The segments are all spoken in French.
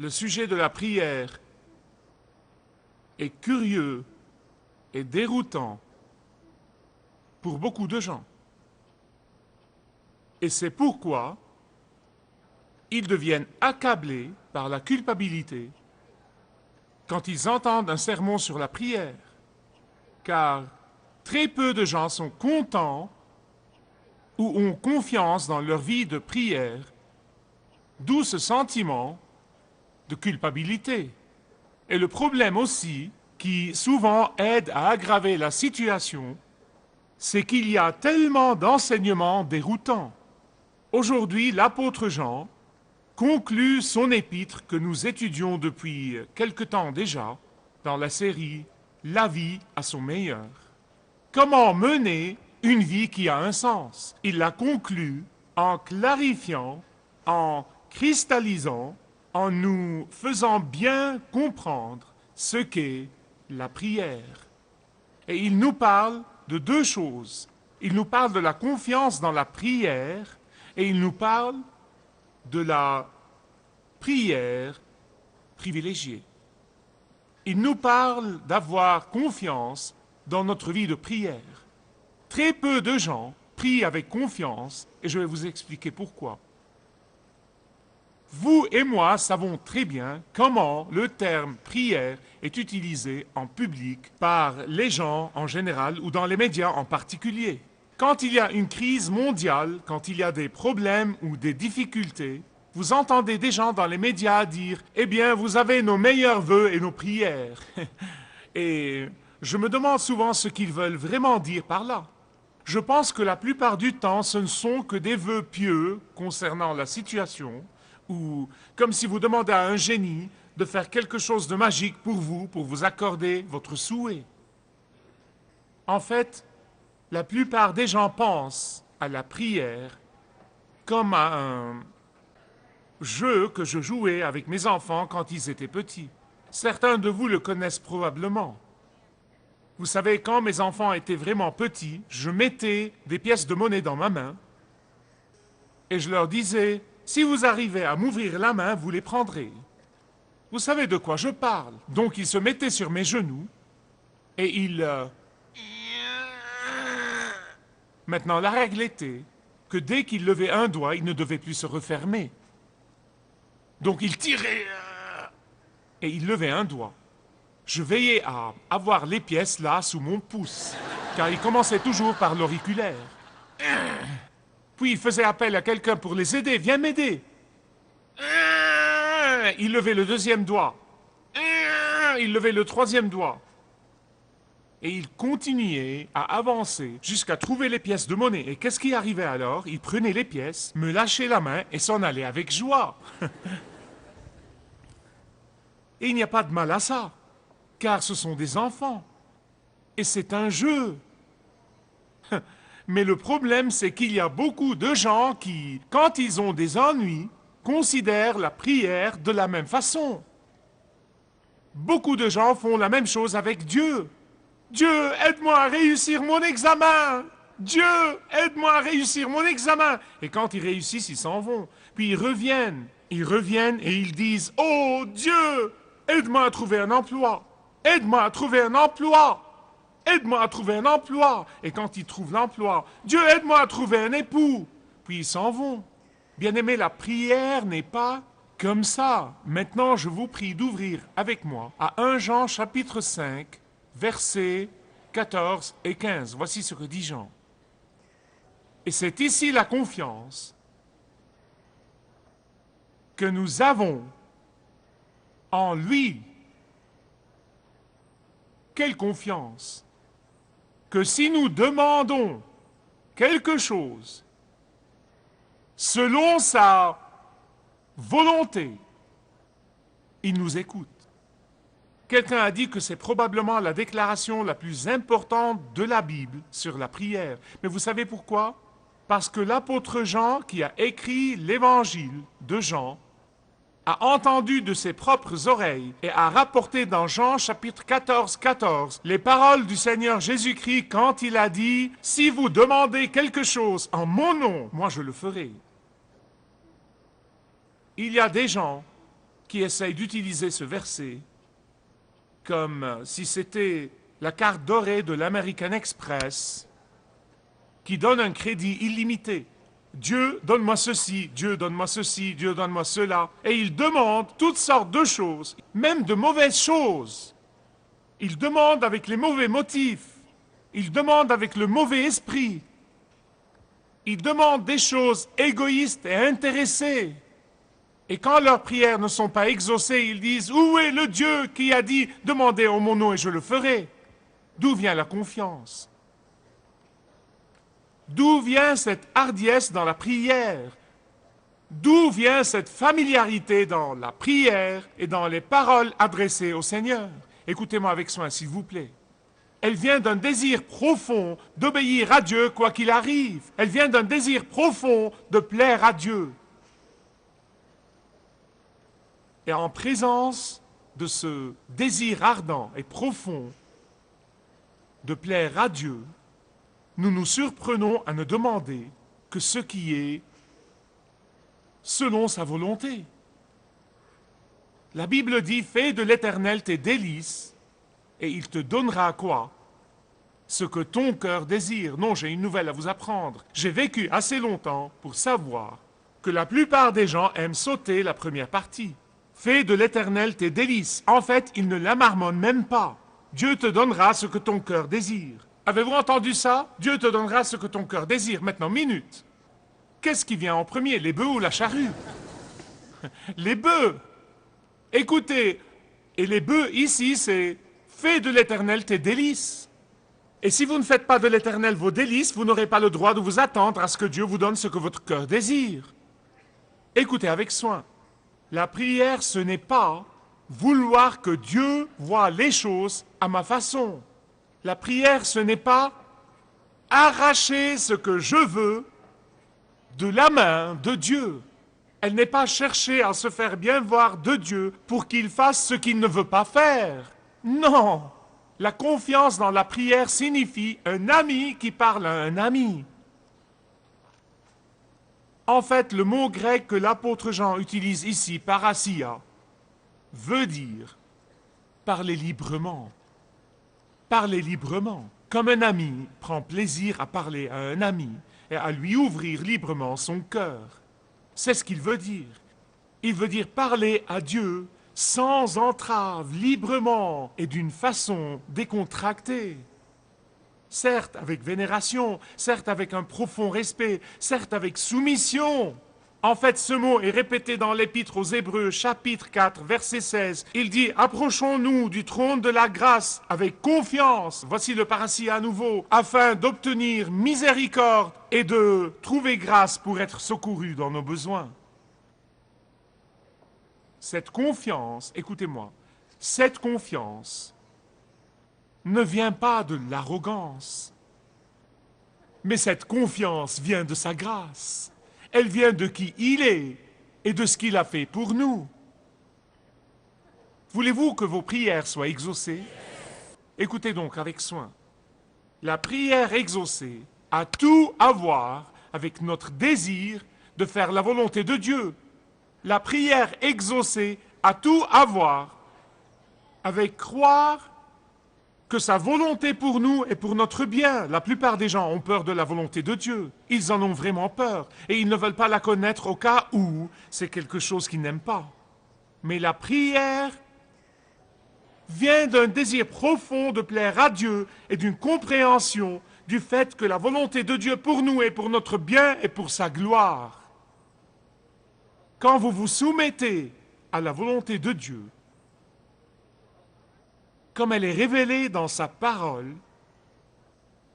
le sujet de la prière est curieux et déroutant pour beaucoup de gens. Et c'est pourquoi ils deviennent accablés par la culpabilité quand ils entendent un sermon sur la prière, car très peu de gens sont contents ou ont confiance dans leur vie de prière, d'où ce sentiment de culpabilité. Et le problème aussi, qui souvent aide à aggraver la situation, c'est qu'il y a tellement d'enseignements déroutants. Aujourd'hui, l'apôtre Jean conclut son épître que nous étudions depuis quelque temps déjà dans la série « La vie à son meilleur ». Comment mener une vie qui a un sens? Il la conclut en clarifiant, en cristallisant, en nous faisant bien comprendre ce qu'est la prière. Et il nous parle de deux choses. Il nous parle de la confiance dans la prière et il nous parle de la prière privilégiée. Il nous parle d'avoir confiance dans notre vie de prière. Très peu de gens prient avec confiance et je vais vous expliquer pourquoi. Vous et moi savons très bien comment le terme prière est utilisé en public par les gens en général ou dans les médias en particulier. Quand il y a une crise mondiale, quand il y a des problèmes ou des difficultés, vous entendez des gens dans les médias dire « Eh bien, vous avez nos meilleurs vœux et nos prières. » Et je me demande souvent ce qu'ils veulent vraiment dire par là. Je pense que la plupart du temps, ce ne sont que des vœux pieux concernant la situation, ou comme si vous demandez à un génie de faire quelque chose de magique pour vous accorder votre souhait. En fait, la plupart des gens pensent à la prière comme à un jeu que je jouais avec mes enfants quand ils étaient petits. Certains de vous le connaissent probablement. Vous savez, quand mes enfants étaient vraiment petits, je mettais des pièces de monnaie dans ma main et je leur disais « Si vous arrivez à m'ouvrir la main, vous les prendrez. » Vous savez de quoi je parle. Donc ils se mettaient sur mes genoux et ils... Maintenant, la règle était que dès qu'ils levaient un doigt, il ne devait plus se refermer. Donc ils tiraient et ils levaient un doigt. Je veillais à avoir les pièces là sous mon pouce, car ils commençaient toujours par l'auriculaire. Puis ils faisaient appel à quelqu'un pour les aider. « Viens m'aider !» Il levait le deuxième doigt. Il levait le troisième doigt. Et il continuait à avancer jusqu'à trouver les pièces de monnaie. Et qu'est-ce qui arrivait alors? Il prenait les pièces, me lâchait la main et s'en allait avec joie. Et il n'y a pas de mal à ça, car ce sont des enfants. Et c'est un jeu. Mais le problème, c'est qu'il y a beaucoup de gens qui, quand ils ont des ennuis, considèrent la prière de la même façon. Beaucoup de gens font la même chose avec Dieu. Dieu, aide-moi à réussir mon examen. Dieu, aide-moi à réussir mon examen. Et quand ils réussissent, ils s'en vont. Puis ils reviennent et ils disent « Oh Dieu, aide-moi à trouver un emploi. Aide-moi à trouver un emploi. Aide-moi à trouver un emploi. » Et quand ils trouvent l'emploi, « Dieu, aide-moi à trouver un époux. » Puis ils s'en vont. Bien-aimés, la prière n'est pas comme ça. Maintenant, je vous prie d'ouvrir avec moi à 1 Jean chapitre 5, versets 14 et 15. Voici ce que dit Jean. Et c'est ici la confiance que nous avons en lui. Quelle confiance! Que si nous demandons quelque chose selon sa volonté, il nous écoute. Quelqu'un a dit que c'est probablement la déclaration la plus importante de la Bible sur la prière. Mais vous savez pourquoi? Parce que l'apôtre Jean, qui a écrit l'évangile de Jean, a entendu de ses propres oreilles et a rapporté dans Jean chapitre 14, 14 les paroles du Seigneur Jésus-Christ quand il a dit « Si vous demandez quelque chose en mon nom, moi je le ferai. » Il y a des gens qui essayent d'utiliser ce verset comme si c'était la carte dorée de l'American Express qui donne un crédit illimité. Dieu, donne-moi ceci, Dieu, donne-moi ceci, Dieu, donne-moi cela. Et il demande toutes sortes de choses, même de mauvaises choses. Il demande avec les mauvais motifs. Il demande avec le mauvais esprit. Il demande des choses égoïstes et intéressées. Et quand leurs prières ne sont pas exaucées, ils disent « Où est le Dieu qui a dit « Demandez en mon nom et je le ferai » » D'où vient la confiance? D'où vient cette hardiesse dans la prière? D'où vient cette familiarité dans la prière et dans les paroles adressées au Seigneur? Écoutez-moi avec soin, s'il vous plaît. Elle vient d'un désir profond d'obéir à Dieu quoi qu'il arrive. Elle vient d'un désir profond de plaire à Dieu. Et en présence de ce désir ardent et profond de plaire à Dieu, nous nous surprenons à ne demander que ce qui est selon sa volonté. La Bible dit « Fais de l'Éternel tes délices, et il te donnera quoi? Ce que ton cœur désire. » Non, j'ai une nouvelle à vous apprendre. J'ai vécu assez longtemps pour savoir que la plupart des gens aiment sauter la première partie. « Fais de l'Éternel tes délices. » En fait, il ne la marmonne même pas. Dieu te donnera ce que ton cœur désire. Avez-vous entendu ça? Dieu te donnera ce que ton cœur désire. Maintenant, minute. Qu'est-ce qui vient en premier, les bœufs ou la charrue? Les bœufs. Écoutez, et les bœufs ici, c'est « Fais de l'Éternel tes délices ». Et si vous ne faites pas de l'Éternel vos délices, vous n'aurez pas le droit de vous attendre à ce que Dieu vous donne ce que votre cœur désire. Écoutez avec soin. La prière, ce n'est pas vouloir que Dieu voie les choses à ma façon. La prière, ce n'est pas arracher ce que je veux de la main de Dieu. Elle n'est pas chercher à se faire bien voir de Dieu pour qu'il fasse ce qu'il ne veut pas faire. Non! La confiance dans la prière signifie un ami qui parle à un ami. En fait, le mot grec que l'apôtre Jean utilise ici, parasia, veut dire parler librement. Parler librement. Comme un ami prend plaisir à parler à un ami et à lui ouvrir librement son cœur. C'est ce qu'il veut dire. Il veut dire parler à Dieu sans entrave, librement et d'une façon décontractée. Certes avec vénération, certes avec un profond respect, certes avec soumission. En fait, ce mot est répété dans l'Épître aux Hébreux, chapitre 4, verset 16. Il dit « Approchons-nous du trône de la grâce avec confiance », voici le parasia à nouveau, afin d'obtenir miséricorde et de trouver grâce pour être secourus dans nos besoins. Cette confiance, écoutez-moi, cette confiance ne vient pas de l'arrogance, mais cette confiance vient de sa grâce. Elle vient de qui il est et de ce qu'il a fait pour nous. Voulez-vous que vos prières soient exaucées? Écoutez donc avec soin. La prière exaucée a tout à voir avec notre désir de faire la volonté de Dieu. La prière exaucée a tout à voir avec croire que sa volonté pour nous est pour notre bien. La plupart des gens ont peur de la volonté de Dieu. Ils en ont vraiment peur. Et ils ne veulent pas la connaître au cas où c'est quelque chose qu'ils n'aiment pas. Mais la prière vient d'un désir profond de plaire à Dieu et d'une compréhension du fait que la volonté de Dieu pour nous est pour notre bien et pour sa gloire. Quand vous vous soumettez à la volonté de Dieu, comme elle est révélée dans sa parole,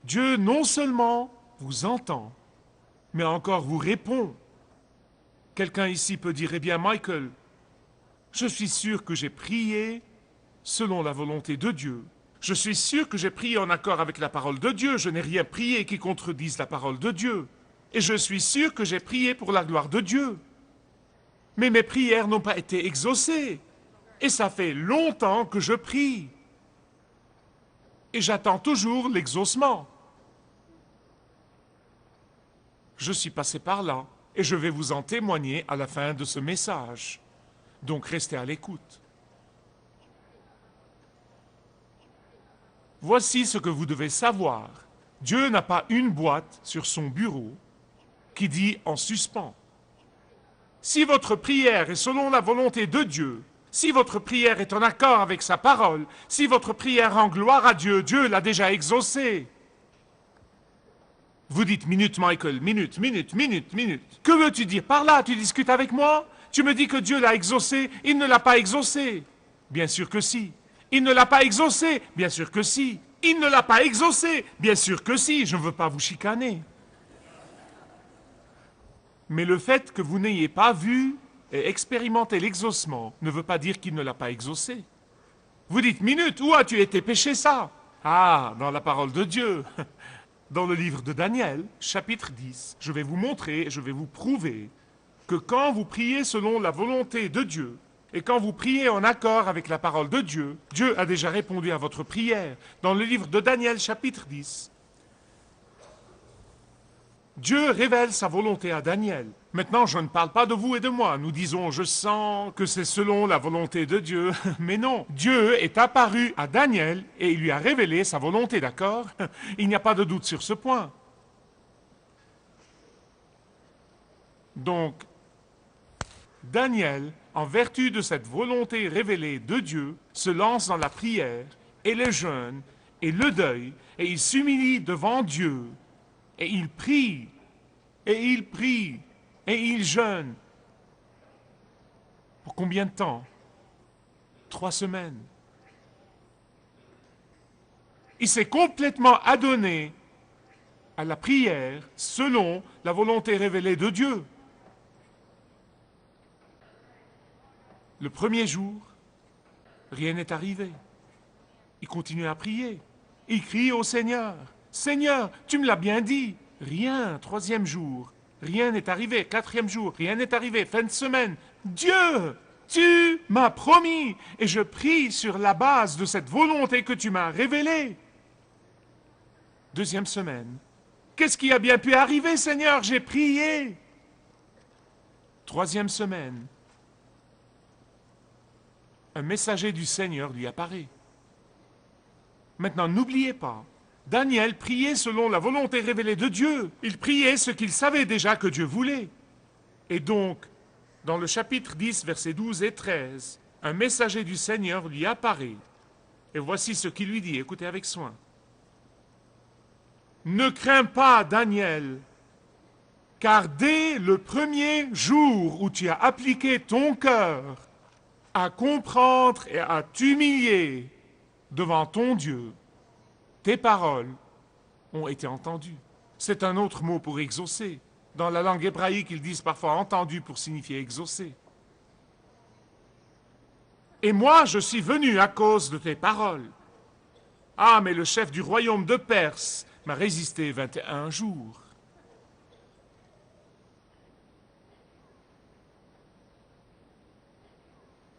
Dieu non seulement vous entend, mais encore vous répond. Quelqu'un ici peut dire, eh bien Michael, je suis sûr que j'ai prié selon la volonté de Dieu. Je suis sûr que j'ai prié en accord avec la parole de Dieu. Je n'ai rien prié qui contredise la parole de Dieu. Et je suis sûr que j'ai prié pour la gloire de Dieu. Mais mes prières n'ont pas été exaucées. Et ça fait longtemps que je prie. Et j'attends toujours l'exaucement. Je suis passé par là et je vais vous en témoigner à la fin de ce message. Donc restez à l'écoute. Voici ce que vous devez savoir. Dieu n'a pas une boîte sur son bureau qui dit en suspens. Si votre prière est selon la volonté de Dieu, si votre prière est en accord avec sa parole, si votre prière rend gloire à Dieu, Dieu l'a déjà exaucée. Vous dites, minute Michael, minute. Que veux-tu dire par là? Tu discutes avec moi? Tu me dis que Dieu l'a exaucé, il ne l'a pas exaucé. Bien sûr que si. Il ne l'a pas exaucé, bien sûr que si. Il ne l'a pas exaucé, bien sûr que si. Je ne veux pas vous chicaner. Mais le fait que vous n'ayez pas vu et expérimenté l'exaucement ne veut pas dire qu'il ne l'a pas exaucé. Vous dites, minute, où as-tu été péché ça? Ah, dans la parole de Dieu. Dans le livre de Daniel, chapitre 10, je vais vous montrer et je vais vous prouver que quand vous priez selon la volonté de Dieu, et quand vous priez en accord avec la parole de Dieu, Dieu a déjà répondu à votre prière. Dans le livre de Daniel, chapitre 10, Dieu révèle sa volonté à Daniel. Maintenant, je ne parle pas de vous et de moi. Nous disons, je sens que c'est selon la volonté de Dieu. Mais non, Dieu est apparu à Daniel et il lui a révélé sa volonté, d'accord? Il n'y a pas de doute sur ce point. Donc, Daniel, en vertu de cette volonté révélée de Dieu, se lance dans la prière et le jeûne et le deuil et il s'humilie devant Dieu. Et il prie, et il prie, et il jeûne. Pour combien de temps? 3 semaines. Il s'est complètement adonné à la prière selon la volonté révélée de Dieu. Le premier jour, rien n'est arrivé. Il continue à prier. Il crie au Seigneur. Seigneur, tu me l'as bien dit. Rien. 3e jour. Rien n'est arrivé. 4e jour. Rien n'est arrivé. Fin de semaine. Dieu, tu m'as promis. Et je prie sur la base de cette volonté que tu m'as révélée. 2e semaine. Qu'est-ce qui a bien pu arriver, Seigneur? J'ai prié. 3e semaine. Un messager du Seigneur lui apparaît. Maintenant, n'oubliez pas, Daniel priait selon la volonté révélée de Dieu. Il priait ce qu'il savait déjà que Dieu voulait. Et donc, dans le chapitre 10, versets 12 et 13, un messager du Seigneur lui apparaît. Et voici ce qu'il lui dit, écoutez avec soin. Ne crains pas, Daniel, car dès le premier jour où tu as appliqué ton cœur à comprendre et à t'humilier devant ton Dieu, tes paroles ont été entendues. C'est un autre mot pour exaucer. Dans la langue hébraïque, ils disent parfois entendu pour signifier exaucer. Et moi, je suis venu à cause de tes paroles. Ah, mais le chef du royaume de Perse m'a résisté 21 jours.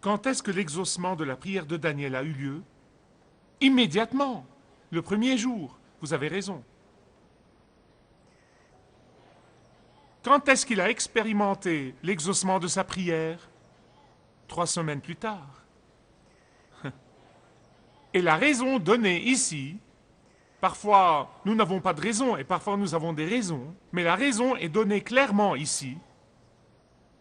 Quand est-ce que l'exaucement de la prière de Daniel a eu lieu? Immédiatement, le premier jour. Vous avez raison. Quand est-ce qu'il a expérimenté l'exaucement de sa prière? 3 semaines plus tard. Et la raison donnée ici, parfois nous n'avons pas de raison et parfois nous avons des raisons, mais la raison est donnée clairement ici,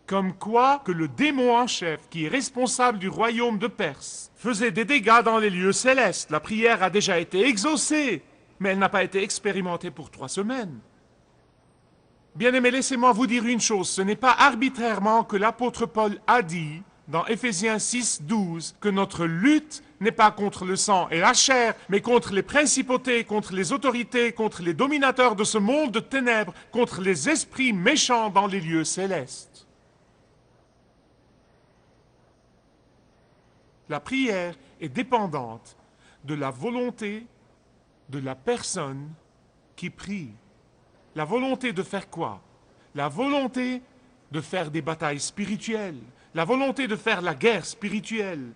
comme quoi que le démon en chef, qui est responsable du royaume de Perse, faisait des dégâts dans les lieux célestes. La prière a déjà été exaucée, mais elle n'a pas été expérimentée pour 3 semaines. Bien-aimés, laissez-moi vous dire une chose, ce n'est pas arbitrairement que l'apôtre Paul a dit, dans Éphésiens 6, 12, que notre lutte n'est pas contre le sang et la chair, mais contre les principautés, contre les autorités, contre les dominateurs de ce monde de ténèbres, contre les esprits méchants dans les lieux célestes. La prière est dépendante de la volonté de la personne qui prie. La volonté de faire quoi? La volonté de faire des batailles spirituelles. La volonté de faire la guerre spirituelle.